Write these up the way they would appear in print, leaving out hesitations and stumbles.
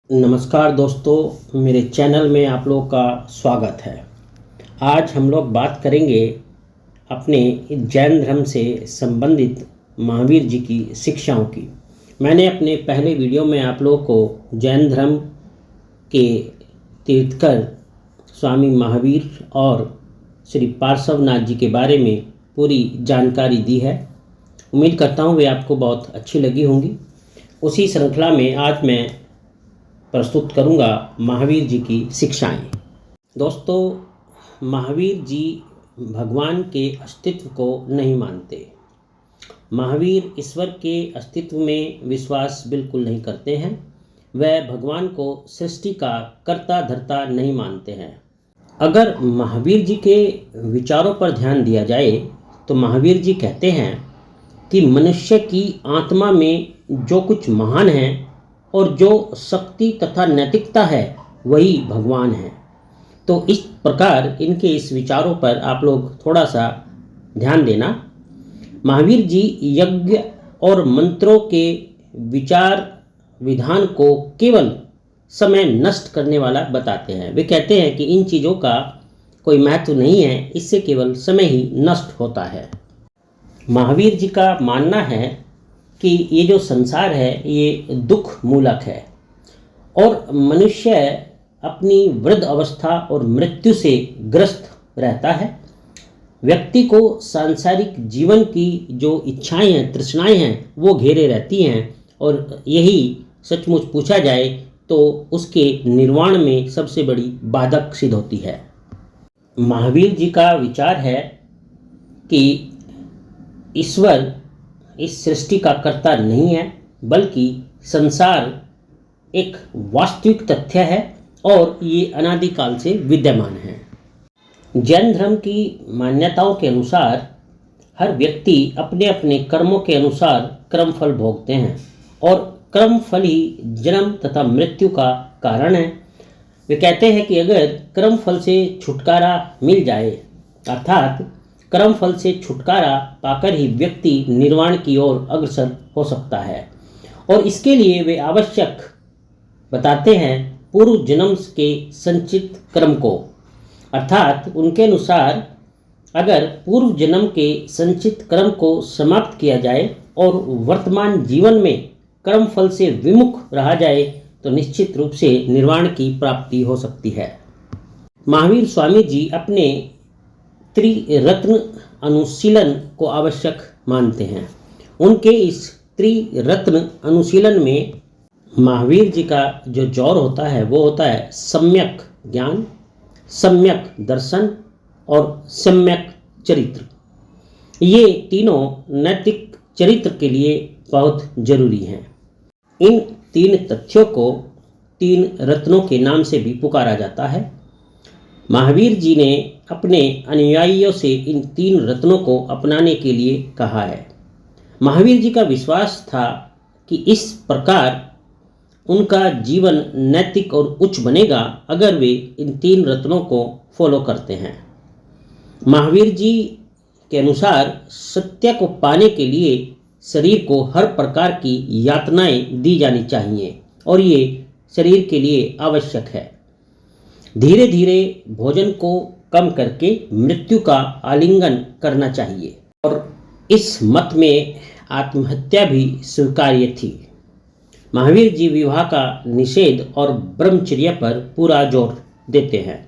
नमस्कार दोस्तों, मेरे चैनल में आप लोगों का स्वागत है। आज हम लोग बात करेंगे अपने जैन धर्म से संबंधित महावीर जी की शिक्षाओं की। मैंने अपने पहले वीडियो में आप लोगों को जैन धर्म के तीर्थकर स्वामी महावीर और श्री पार्श्वनाथ जी के बारे में पूरी जानकारी दी है। उम्मीद करता हूँ वे आपको बहुत अच्छी लगी होंगी। उसी श्रृंखला में आज मैं प्रस्तुत करूंगा महावीर जी की शिक्षाएं। दोस्तों, महावीर जी भगवान के अस्तित्व को नहीं मानते। महावीर ईश्वर के अस्तित्व में विश्वास बिल्कुल नहीं करते हैं। वह भगवान को सृष्टि का कर्ता धर्ता नहीं मानते हैं। अगर महावीर जी के विचारों पर ध्यान दिया जाए तो महावीर जी कहते हैं कि मनुष्य की आत्मा में जो कुछ महान है और जो शक्ति तथा नैतिकता है वही भगवान है। तो इस प्रकार इनके इस विचारों पर आप लोग थोड़ा सा ध्यान देना। महावीर जी यज्ञ और मंत्रों के विचार विधान को केवल समय नष्ट करने वाला बताते हैं। वे कहते हैं कि इन चीज़ों का कोई महत्व नहीं है, इससे केवल समय ही नष्ट होता है। महावीर जी का मानना है कि ये जो संसार है ये दुख मूलक है और मनुष्य अपनी वृद्ध अवस्था और मृत्यु से ग्रस्त रहता है। व्यक्ति को सांसारिक जीवन की जो इच्छाएं हैं, तृष्णाएं हैं, वो घेरे रहती हैं और यही सचमुच पूछा जाए तो उसके निर्वाण में सबसे बड़ी बाधक सिद्ध होती है। महावीर जी का विचार है कि ईश्वर इस सृष्टि का कर्ता नहीं है, बल्कि संसार एक वास्तविक तथ्य है और ये अनादिकाल से विद्यमान है। जैन धर्म की मान्यताओं के अनुसार हर व्यक्ति अपने अपने कर्मों के अनुसार कर्मफल भोगते हैं और कर्मफल ही जन्म तथा मृत्यु का कारण है। वे कहते हैं कि अगर कर्मफल से छुटकारा मिल जाए, अर्थात कर्मफल से छुटकारा पाकर ही व्यक्ति निर्वाण की ओर अग्रसर हो सकता है और इसके लिए वे आवश्यक बताते हैं पूर्व जन्म के संचित कर्म को। अर्थात उनके अनुसार अगर पूर्व जन्म के संचित कर्म को समाप्त किया जाए और वर्तमान जीवन में कर्मफल से विमुख रहा जाए तो निश्चित रूप से निर्वाण की प्राप्ति हो सकती है। महावीर स्वामी जी अपने त्रिरत्न अनुशीलन को आवश्यक मानते हैं। उनके इस त्रिरत्न अनुशीलन में महावीर जी का जो जौर होता है वो होता है सम्यक ज्ञान, सम्यक दर्शन और सम्यक चरित्र। ये तीनों नैतिक चरित्र के लिए बहुत जरूरी हैं। इन तीन तथ्यों को तीन रत्नों के नाम से भी पुकारा जाता है। महावीर जी ने अपने अनुयायियों से इन तीन रत्नों को अपनाने के लिए कहा है। महावीर जी का विश्वास था कि इस प्रकार उनका जीवन नैतिक और उच्च बनेगा अगर वे इन तीन रत्नों को फॉलो करते हैं। महावीर जी के अनुसार सत्य को पाने के लिए शरीर को हर प्रकार की यातनाएं दी जानी चाहिए और ये शरीर के लिए आवश्यक है। धीरे धीरे भोजन को कम करके मृत्यु का आलिंगन करना चाहिए और इस मत में आत्महत्या भी स्वीकार्य थी। महावीर जी विवाह का निषेध और ब्रह्मचर्य पर पूरा जोर देते हैं।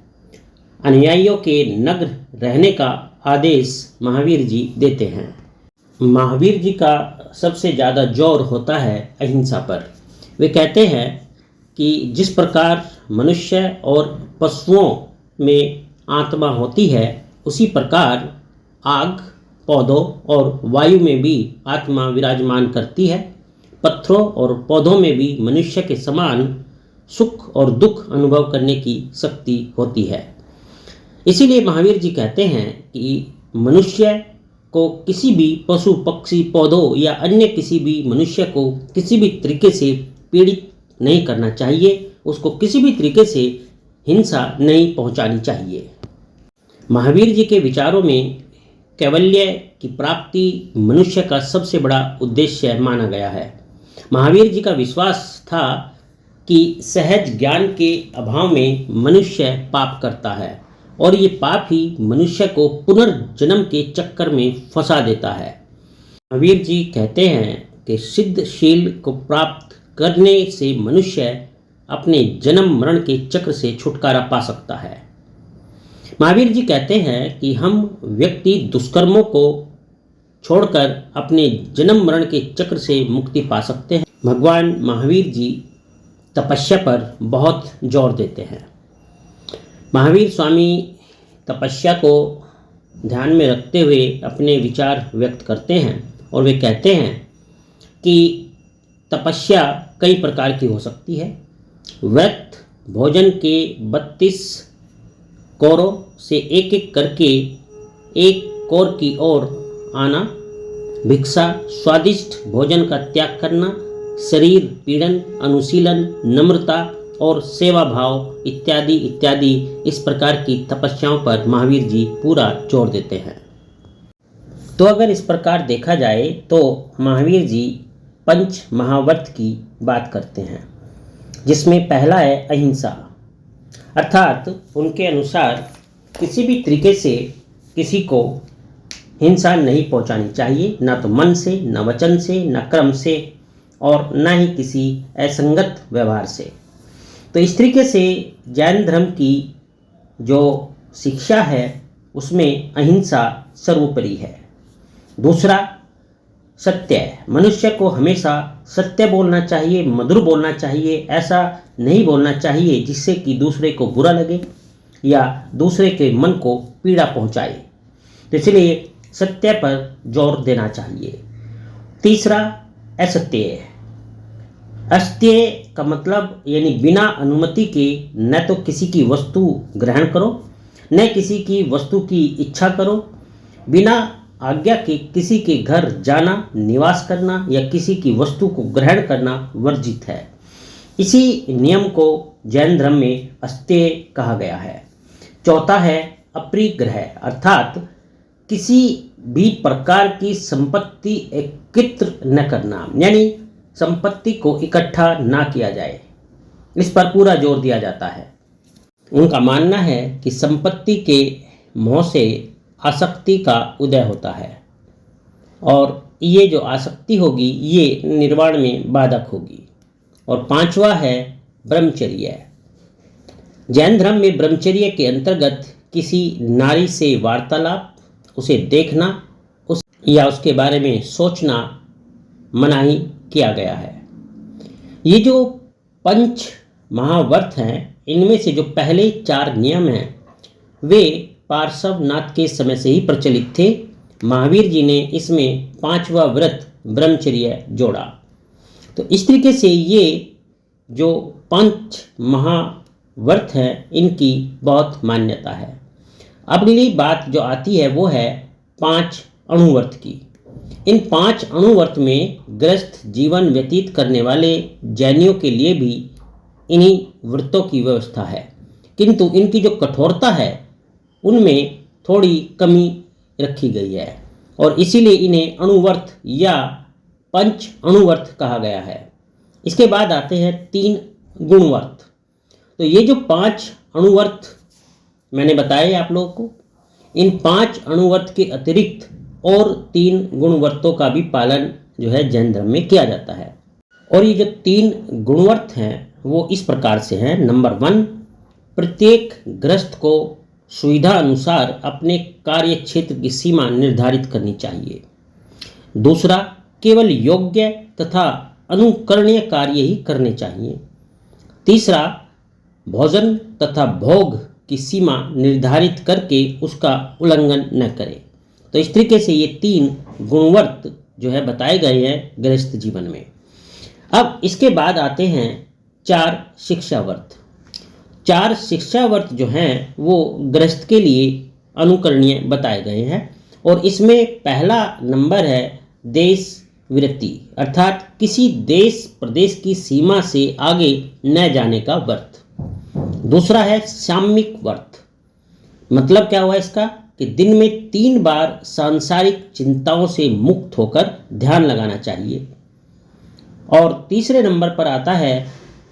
अनुयायियों के नग्न रहने का आदेश महावीर जी देते हैं। महावीर जी का सबसे ज़्यादा जोर होता है अहिंसा पर। वे कहते हैं कि जिस प्रकार मनुष्य और पशुओं में आत्मा होती है उसी प्रकार आग, पौधों और वायु में भी आत्मा विराजमान करती है। पत्थरों और पौधों में भी मनुष्य के समान सुख और दुख अनुभव करने की शक्ति होती है। इसीलिए महावीर जी कहते हैं कि मनुष्य को किसी भी पशु, पक्षी, पौधों या अन्य किसी भी मनुष्य को किसी भी तरीके से पीड़ित नहीं करना चाहिए, उसको किसी भी तरीके से हिंसा नहीं पहुंचानी चाहिए। महावीर जी के विचारों में कैवल्य की प्राप्ति मनुष्य का सबसे बड़ा उद्देश्य माना गया है। महावीर जी का विश्वास था कि सहज ज्ञान के अभाव में मनुष्य पाप करता है और ये पाप ही मनुष्य को पुनर्जन्म के चक्कर में फंसा देता है। महावीर जी कहते हैं कि सिद्धशील को प्राप्त करने से मनुष्य अपने जन्म मरण के चक्र से छुटकारा पा सकता है। महावीर जी कहते हैं कि हम व्यक्ति दुष्कर्मों को छोड़कर अपने जन्म मरण के चक्र से मुक्ति पा सकते हैं। भगवान महावीर जी तपस्या पर बहुत जोर देते हैं। महावीर स्वामी तपस्या को ध्यान में रखते हुए अपने विचार व्यक्त करते हैं और वे कहते हैं कि तपस्या कई प्रकार की हो सकती है। व्रत भोजन के 32 कोरों से एक एक करके एक कोर की ओर आना, भिक्षा, स्वादिष्ट भोजन का त्याग करना, शरीर पीड़न, अनुशीलन, नम्रता और सेवा भाव इत्यादि इत्यादि, इस प्रकार की तपस्याओं पर महावीर जी पूरा जोर देते हैं। तो अगर इस प्रकार देखा जाए तो महावीर जी पंच महाव्रत की बात करते हैं, जिसमें पहला है अहिंसा। अर्थात उनके अनुसार किसी भी तरीके से किसी को हिंसा नहीं पहुंचानी चाहिए, ना तो मन से, न वचन से, न कर्म से और न ही किसी असंगत व्यवहार से। तो इस तरीके से जैन धर्म की जो शिक्षा है उसमें अहिंसा सर्वोपरि है। दूसरा सत्य है। मनुष्य को हमेशा सत्य बोलना चाहिए, मधुर बोलना चाहिए। ऐसा नहीं बोलना चाहिए जिससे कि दूसरे को बुरा लगे या दूसरे के मन को पीड़ा पहुंचाए। तो इसलिए सत्य पर जोर देना चाहिए। तीसरा असत्य है। अस्त्य का मतलब यानी बिना अनुमति के न तो किसी की वस्तु ग्रहण करो, न किसी की वस्तु की इच्छा करो। बिना आज्ञा के किसी के घर जाना, निवास करना या किसी की वस्तु को ग्रहण करना वर्जित है। इसी नियम को जैन धर्म में अस्त्य कहा गया है। चौथा है अपरिग्रह, अर्थात किसी भी प्रकार की संपत्ति एकत्र न करना, यानी संपत्ति को इकट्ठा ना किया जाए। इस पर पूरा जोर दिया जाता है। उनका मानना है कि संपत्ति के मोह से आसक्ति का उदय होता है और ये जो आसक्ति होगी ये निर्वाण में बाधक होगी। और पांचवा है ब्रह्मचर्य। जैन धर्म में ब्रह्मचर्य के अंतर्गत किसी नारी से वार्तालाप, उसे देखना या उसके बारे में सोचना मनाही किया गया है। ये जो पंच महाव्रत हैं, इनमें से जो पहले 4 नियम हैं वे पार्श्वनाथ के समय से ही प्रचलित थे। महावीर जी ने इसमें 5वां व्रत ब्रह्मचर्य जोड़ा। तो इस तरीके से ये जो पंच महाव्रत हैं इनकी बहुत मान्यता है। अगली बात जो आती है वो है 5 अणुव्रत की। इन 5 अणुव्रत में गृहस्थ जीवन व्यतीत करने वाले जैनियों के लिए भी इन्हीं व्रतों की व्यवस्था है, किंतु इनकी जो कठोरता है उनमें थोड़ी कमी रखी गई है और इसीलिए इन्हें अणुव्रत या पंच अणुव्रत कहा गया है। इसके बाद आते हैं 3 गुणव्रत। तो ये जो 5 अणुव्रत मैंने बताए आप लोगों को, इन 5 अणुव्रत के अतिरिक्त और 3 गुणव्रतों का भी पालन जो है जैन धर्म में किया जाता है। और ये जो 3 गुणव्रत हैं वो इस प्रकार से हैं। नंबर 1, प्रत्येक गृहस्थ को सुविधा अनुसार अपने कार्य क्षेत्र की सीमा निर्धारित करनी चाहिए। दूसरा, केवल योग्य तथा अनुकरणीय कार्य ही करने चाहिए। तीसरा, भोजन तथा भोग की सीमा निर्धारित करके उसका उल्लंघन न करे। तो इस तरीके से ये 3 गुणव्रत जो है बताए गए हैं गृहस्थ जीवन में। अब इसके बाद आते हैं 4 शिक्षाव्रत। 4 शिक्षाव्रत जो हैं वो गृहस्थ के लिए अनुकरणीय बताए गए हैं और इसमें पहला नंबर है देश वृत्ति, अर्थात किसी देश प्रदेश की सीमा से आगे न जाने का व्रत। दूसरा है साम्यिक व्रत। मतलब क्या हुआ इसका कि दिन में 3 बार सांसारिक चिंताओं से मुक्त होकर ध्यान लगाना चाहिए। और तीसरे नंबर पर आता है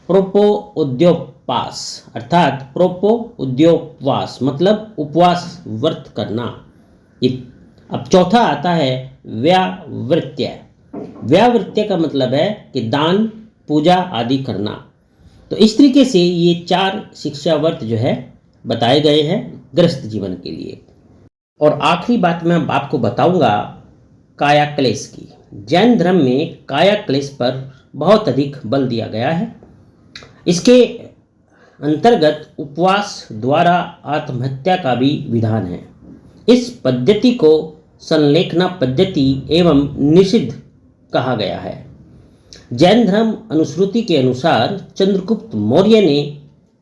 प्रोपो उद्योपवास अर्थात प्रोपो उद्योपवास मतलब उपवास व्रत करना। अब चौथा आता है व्यावृत्य। व्यावृत्य का मतलब है कि दान पूजा आदि करना। तो इस तरीके से ये 4 शिक्षा व्रत जो है बताए गए हैं गृहस्थ जीवन के लिए। और आखिरी बात मैं आपको बताऊंगा काया क्लेश की। जैन धर्म में काया क्लेश पर बहुत अधिक बल दिया गया है। इसके अंतर्गत उपवास द्वारा आत्महत्या का भी विधान है। इस पद्धति को संलेखना पद्धति एवं निषिद्ध कहा गया है। जैन धर्म अनुश्रुति के अनुसार चंद्रगुप्त मौर्य ने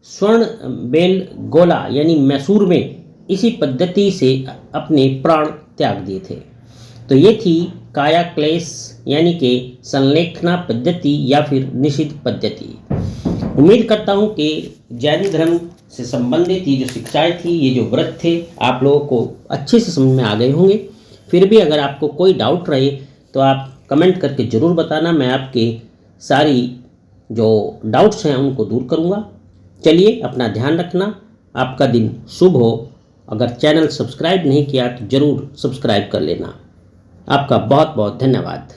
स्वर्ण बेल गोला यानी मैसूर में इसी पद्धति से अपने प्राण त्याग दिए थे। तो ये थी काया क्लेश यानी कि संलेखना पद्धति या फिर निषिद्ध पद्धति। उम्मीद करता हूँ कि जैन धर्म से संबंधित ये जो शिक्षाएं थी, ये जो व्रत थे, आप लोगों को अच्छे से समझ में आ गए होंगे। फिर भी अगर आपको कोई डाउट रहे तो आप कमेंट करके ज़रूर बताना, मैं आपके सारी जो डाउट्स हैं उनको दूर करूँगा। चलिए, अपना ध्यान रखना, आपका दिन शुभ हो। अगर चैनल सब्सक्राइब नहीं किया तो ज़रूर सब्सक्राइब कर लेना। आपका बहुत बहुत धन्यवाद।